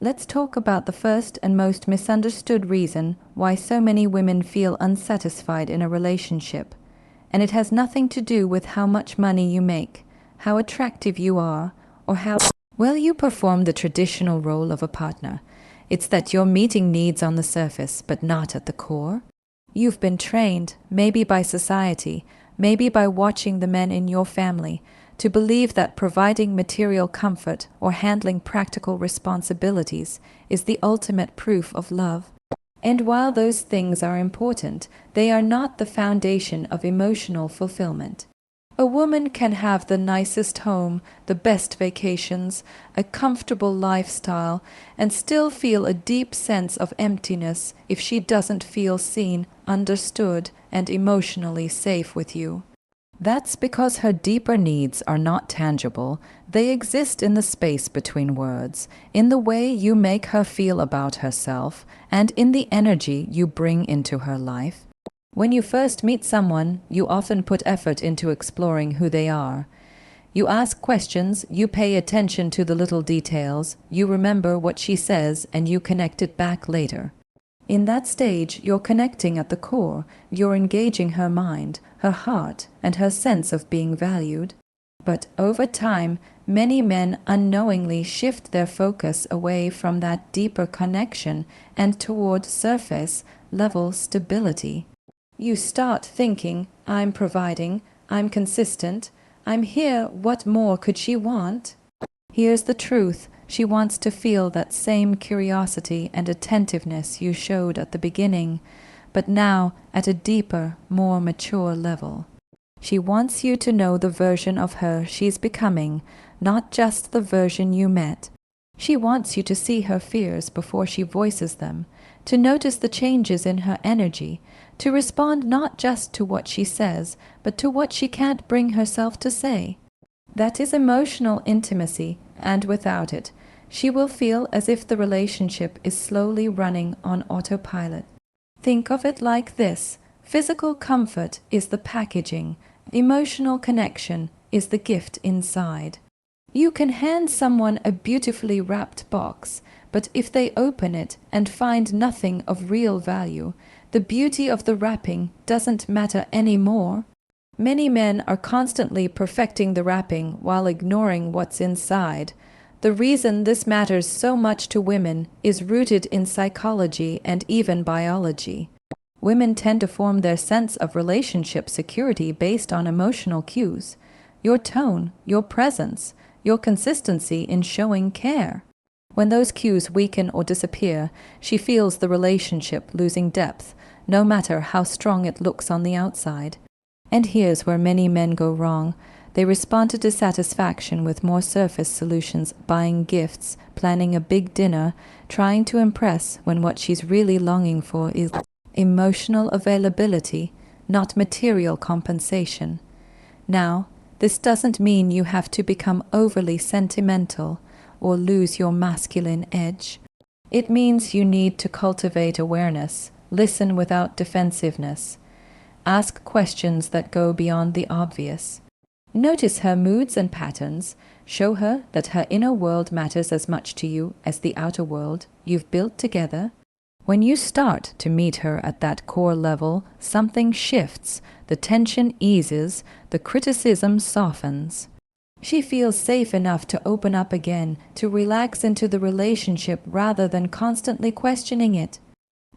Let's talk about the first and most misunderstood reason why so many women feel unsatisfied in a relationship. And it has nothing to do with how much money you make, how attractive you are, or how well you perform the traditional role of a partner. It's that you're meeting needs on the surface, but not at the core. You've been trained, maybe by society, maybe by watching the men in your family, to believe that providing material comfort or handling practical responsibilities is the ultimate proof of love. And while those things are important, they are not the foundation of emotional fulfillment. A woman can have the nicest home, the best vacations, a comfortable lifestyle, and still feel a deep sense of emptiness if she doesn't feel seen, understood, and emotionally safe with you. That's because her deeper needs are not tangible. They exist in the space between words, in the way you make her feel about herself, and in the energy you bring into her life. When you first meet someone, you often put effort into exploring who they are. You ask questions, you pay attention to the little details, you remember what she says, and you connect it back later. In that stage, you're connecting at the core, you're engaging her mind, her heart, and her sense of being valued. But over time, many men unknowingly shift their focus away from that deeper connection and toward surface-level stability. You start thinking, I'm providing, I'm consistent, I'm here, what more could she want? Here's the truth. She wants to feel that same curiosity and attentiveness you showed at the beginning, but now at a deeper, more mature level. She wants you to know the version of her she's becoming, not just the version you met. She wants you to see her fears before she voices them, to notice the changes in her energy, to respond not just to what she says, but to what she can't bring herself to say. That is emotional intimacy, and without it, she will feel as if the relationship is slowly running on autopilot. Think of it like this: physical comfort is the packaging, emotional connection is the gift inside. You can hand someone a beautifully wrapped box, but if they open it and find nothing of real value, the beauty of the wrapping doesn't matter anymore. Many men are constantly perfecting the wrapping while ignoring what's inside. The reason this matters so much to women is rooted in psychology and even biology. Women tend to form their sense of relationship security based on emotional cues: your tone, your presence, your consistency in showing care. When those cues weaken or disappear, she feels the relationship losing depth, no matter how strong it looks on the outside. And here's where many men go wrong. They respond to dissatisfaction with more surface solutions, buying gifts, planning a big dinner, trying to impress, when what she's really longing for is emotional availability, not material compensation. Now, this doesn't mean you have to become overly sentimental or lose your masculine edge. It means you need to cultivate awareness, listen without defensiveness, ask questions that go beyond the obvious. Notice her moods and patterns. Show her that her inner world matters as much to you as the outer world you've built together. When you start to meet her at that core level, something shifts, the tension eases, the criticism softens. She feels safe enough to open up again, to relax into the relationship rather than constantly questioning it.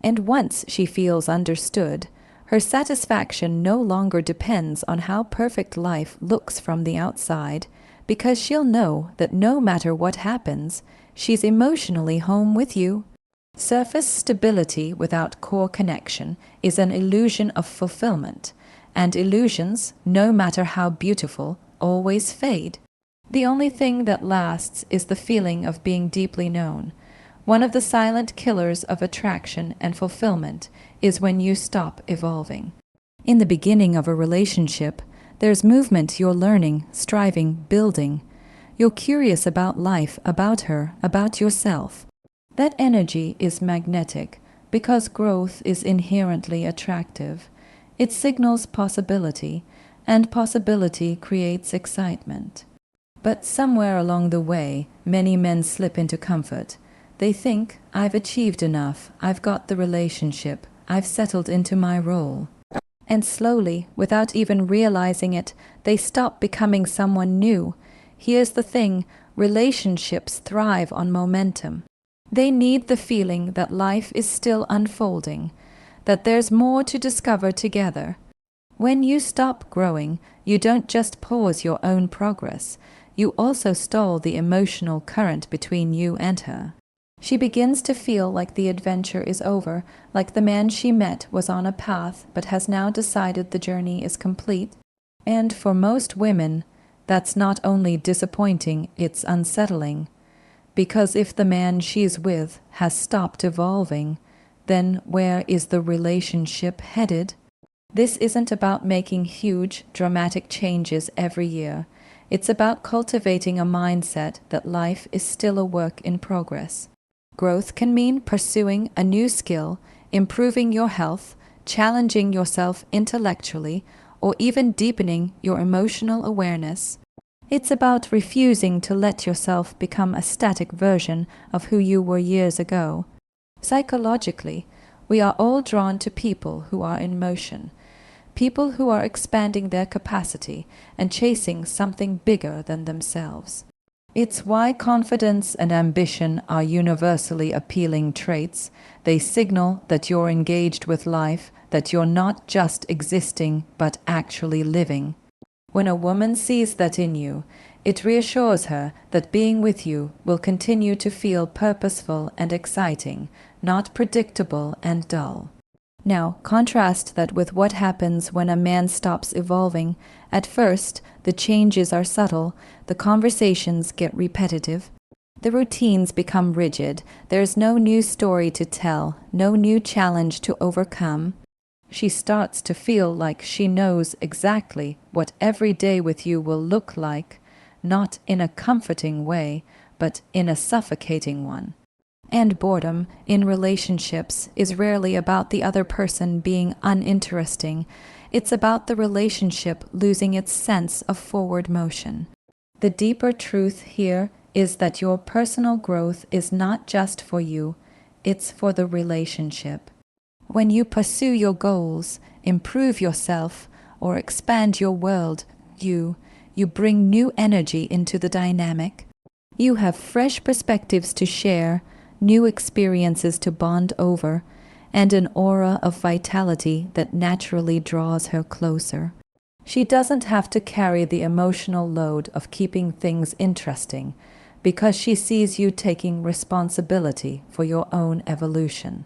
And once she feels understood, her satisfaction no longer depends on how perfect life looks from the outside, because she'll know that no matter what happens, she's emotionally home with you. Surface stability without core connection is an illusion of fulfillment, and illusions, no matter how beautiful, always fade. The only thing that lasts is the feeling of being deeply known. One of the silent killers of attraction and fulfillment is when you stop evolving. In the beginning of a relationship, there's movement. You're learning, striving, building. You're curious about life, about her, about yourself. That energy is magnetic because growth is inherently attractive. It signals possibility, and possibility creates excitement. But somewhere along the way, many men slip into comfort. They think, I've achieved enough, I've got the relationship, I've settled into my role. And slowly, without even realizing it, they stop becoming someone new. Here's the thing, relationships thrive on momentum. They need the feeling that life is still unfolding, that there's more to discover together. When you stop growing, you don't just pause your own progress, you also stall the emotional current between you and her. She begins to feel like the adventure is over, like the man she met was on a path but has now decided the journey is complete. And for most women, that's not only disappointing, it's unsettling. Because if the man she's with has stopped evolving, then where is the relationship headed? This isn't about making huge, dramatic changes every year. It's about cultivating a mindset that life is still a work in progress. Growth can mean pursuing a new skill, improving your health, challenging yourself intellectually, or even deepening your emotional awareness. It's about refusing to let yourself become a static version of who you were years ago. Psychologically, we are all drawn to people who are in motion, people who are expanding their capacity and chasing something bigger than themselves. It's why confidence and ambition are universally appealing traits. They signal that you're engaged with life, that you're not just existing but actually living. When a woman sees that in you, it reassures her that being with you will continue to feel purposeful and exciting, not predictable and dull. Now, contrast that with what happens when a man stops evolving. At first, the changes are subtle, the conversations get repetitive, the routines become rigid, there's no new story to tell, no new challenge to overcome. She starts to feel like she knows exactly what every day with you will look like, not in a comforting way, but in a suffocating one. And boredom in relationships is rarely about the other person being uninteresting. It's about the relationship losing its sense of forward motion. The deeper truth here is that your personal growth is not just for you, it's for the relationship. When you pursue your goals, improve yourself, or expand your world, you bring new energy into the dynamic. You have fresh perspectives to share, new experiences to bond over, and an aura of vitality that naturally draws her closer. She doesn't have to carry the emotional load of keeping things interesting, because she sees you taking responsibility for your own evolution.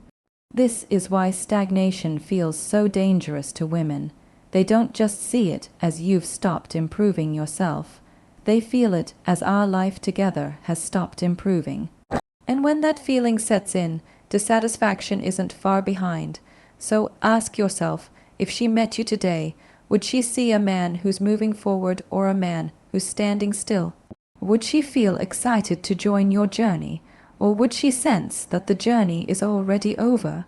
This is why stagnation feels so dangerous to women. They don't just see it as you've stopped improving yourself. They feel it as our life together has stopped improving. And when that feeling sets in, dissatisfaction isn't far behind. So ask yourself, if she met you today, would she see a man who's moving forward or a man who's standing still? Would she feel excited to join your journey? Or would she sense that the journey is already over?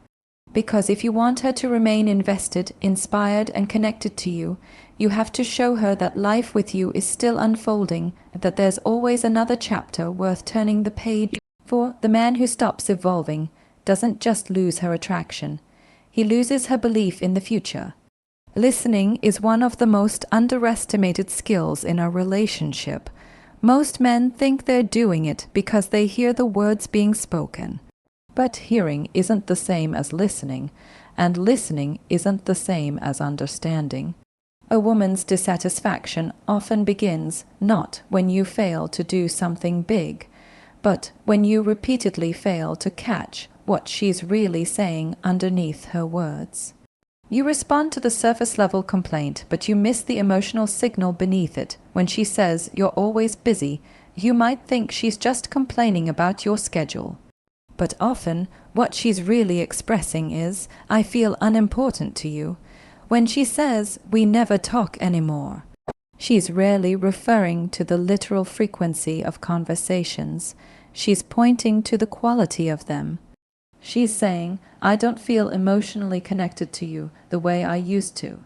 Because if you want her to remain invested, inspired, and connected to you, you have to show her that life with you is still unfolding, that there's always another chapter worth turning the page. For the man who stops evolving doesn't just lose her attraction, he loses her belief in the future. Listening is one of the most underestimated skills in a relationship. Most men think they're doing it because they hear the words being spoken. But hearing isn't the same as listening, and listening isn't the same as understanding. A woman's dissatisfaction often begins not when you fail to do something big, but when you repeatedly fail to catch what she's really saying underneath her words. You respond to the surface-level complaint, but you miss the emotional signal beneath it. When she says you're always busy, you might think she's just complaining about your schedule. But often, what she's really expressing is, I feel unimportant to you. When she says, we never talk anymore, she's rarely referring to the literal frequency of conversations. She's pointing to the quality of them. She's saying, I don't feel emotionally connected to you the way I used to.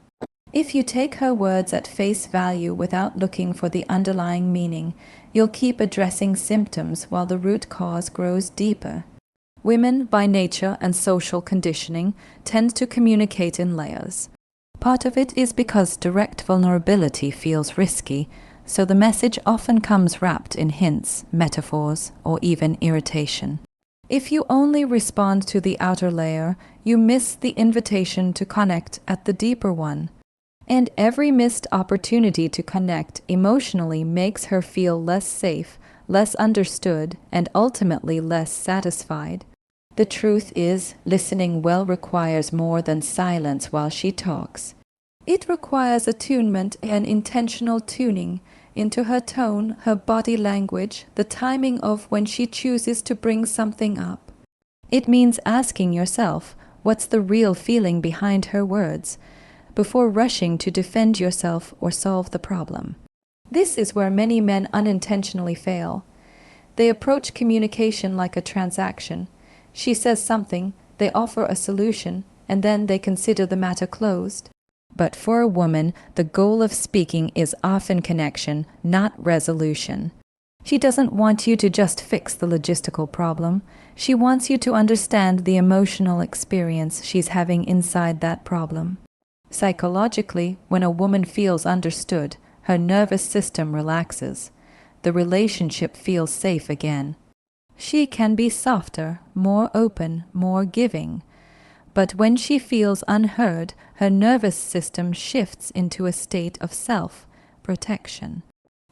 If you take her words at face value without looking for the underlying meaning, you'll keep addressing symptoms while the root cause grows deeper. Women, by nature and social conditioning, tend to communicate in layers. Part of it is because direct vulnerability feels risky, so the message often comes wrapped in hints, metaphors, or even irritation. If you only respond to the outer layer, you miss the invitation to connect at the deeper one. And every missed opportunity to connect emotionally makes her feel less safe, less understood, and ultimately less satisfied. The truth is, listening well requires more than silence while she talks. It requires attunement and intentional tuning into her tone, her body language, the timing of when she chooses to bring something up. It means asking yourself, what's the real feeling behind her words, before rushing to defend yourself or solve the problem. This is where many men unintentionally fail. They approach communication like a transaction. She says something, they offer a solution, and then they consider the matter closed. But for a woman, the goal of speaking is often connection, not resolution. She doesn't want you to just fix the logistical problem. She wants you to understand the emotional experience she's having inside that problem. Psychologically, when a woman feels understood, her nervous system relaxes. The relationship feels safe again. She can be softer, more open, more giving. But when she feels unheard, her nervous system shifts into a state of self-protection.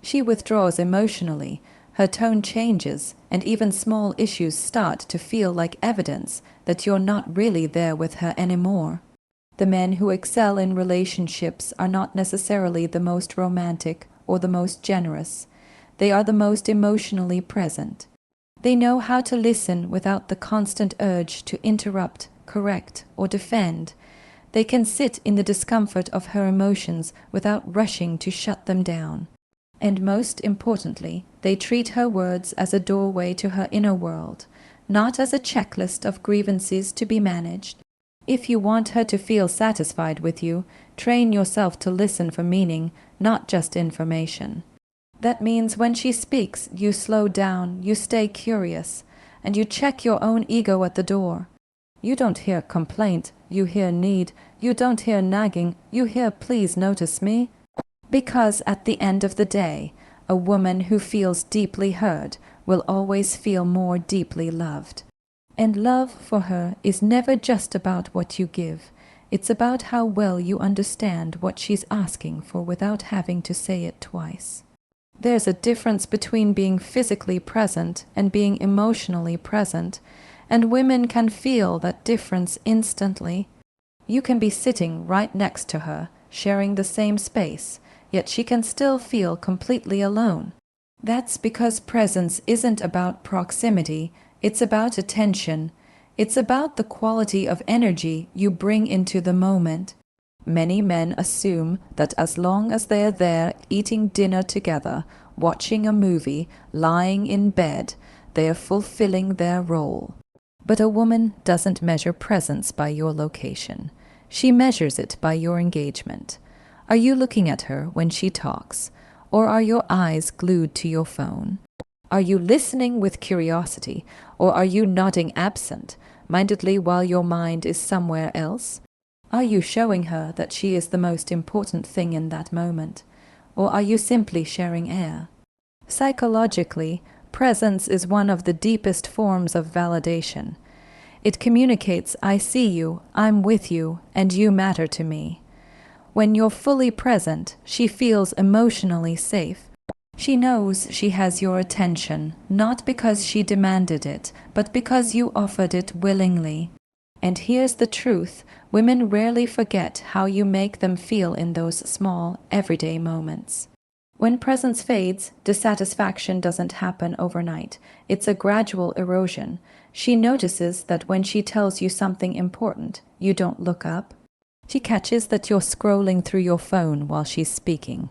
She withdraws emotionally, her tone changes, and even small issues start to feel like evidence that you're not really there with her anymore. The men who excel in relationships are not necessarily the most romantic or the most generous. They are the most emotionally present. They know how to listen without the constant urge to interrupt, correct, or defend. They can sit in the discomfort of her emotions without rushing to shut them down. And most importantly, they treat her words as a doorway to her inner world, not as a checklist of grievances to be managed. If you want her to feel satisfied with you, train yourself to listen for meaning, not just information. That means when she speaks, you slow down, you stay curious, and you check your own ego at the door. You don't hear complaint, you hear need. You don't hear nagging, you hear please notice me. Because at the end of the day, a woman who feels deeply heard will always feel more deeply loved. And love for her is never just about what you give. It's about how well you understand what she's asking for without having to say it twice. There's a difference between being physically present and being emotionally present, and women can feel that difference instantly. You can be sitting right next to her, sharing the same space, yet she can still feel completely alone. That's because presence isn't about proximity, it's about attention. It's about the quality of energy you bring into the moment. Many men assume that as long as they're there eating dinner together, watching a movie, lying in bed, they are fulfilling their role. But a woman doesn't measure presence by your location. She measures it by your engagement. Are you looking at her when she talks, or are your eyes glued to your phone? Are you listening with curiosity, or are you nodding absent-mindedly while your mind is somewhere else? Are you showing her that she is the most important thing in that moment, or are you simply sharing air? Psychologically, presence is one of the deepest forms of validation. It communicates, I see you, I'm with you, and you matter to me. When you're fully present, she feels emotionally safe. She knows she has your attention, not because she demanded it, but because you offered it willingly. And here's the truth, women rarely forget how you make them feel in those small, everyday moments. When presence fades, dissatisfaction doesn't happen overnight. It's a gradual erosion. She notices that when she tells you something important, you don't look up. She catches that you're scrolling through your phone while she's speaking.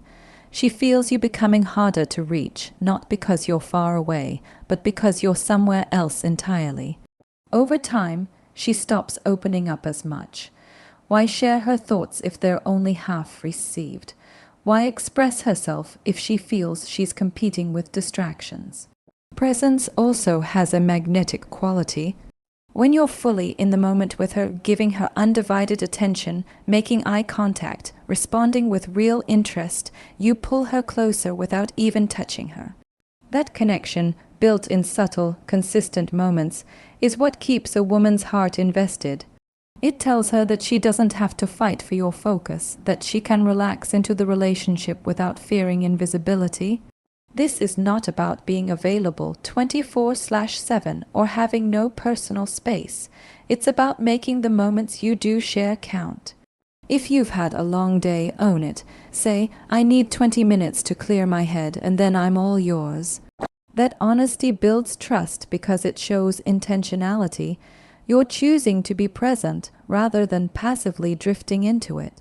She feels you becoming harder to reach, not because you're far away, but because you're somewhere else entirely. Over time, she stops opening up as much. Why share her thoughts if they're only half received? Why express herself if she feels she's competing with distractions? Presence also has a magnetic quality. When you're fully in the moment with her, giving her undivided attention, making eye contact, responding with real interest, you pull her closer without even touching her. That connection, built in subtle, consistent moments, is what keeps a woman's heart invested. It tells her that she doesn't have to fight for your focus, that she can relax into the relationship without fearing invisibility. This is not about being available 24/7 or having no personal space. It's about making the moments you do share count. If you've had a long day, own it. Say, I need 20 minutes to clear my head, and then I'm all yours. That honesty builds trust because it shows intentionality. You're choosing to be present rather than passively drifting into it.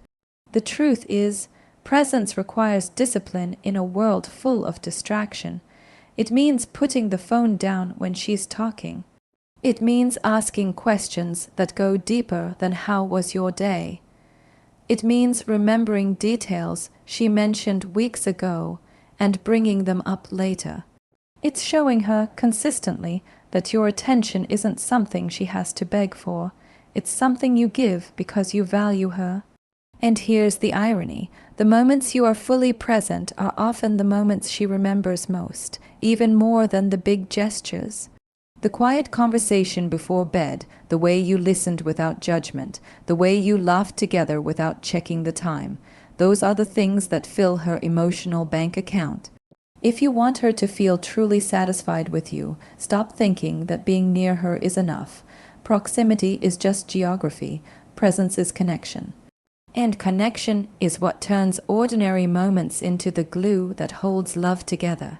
The truth is, presence requires discipline in a world full of distraction. It means putting the phone down when she's talking. It means asking questions that go deeper than how was your day. It means remembering details she mentioned weeks ago and bringing them up later. It's showing her consistently that your attention isn't something she has to beg for. It's something you give because you value her. And here's the irony. The moments you are fully present are often the moments she remembers most, even more than the big gestures. The quiet conversation before bed, the way you listened without judgment, the way you laughed together without checking the time, those are the things that fill her emotional bank account. If you want her to feel truly satisfied with you, stop thinking that being near her is enough. Proximity is just geography. Presence is connection. And connection is what turns ordinary moments into the glue that holds love together.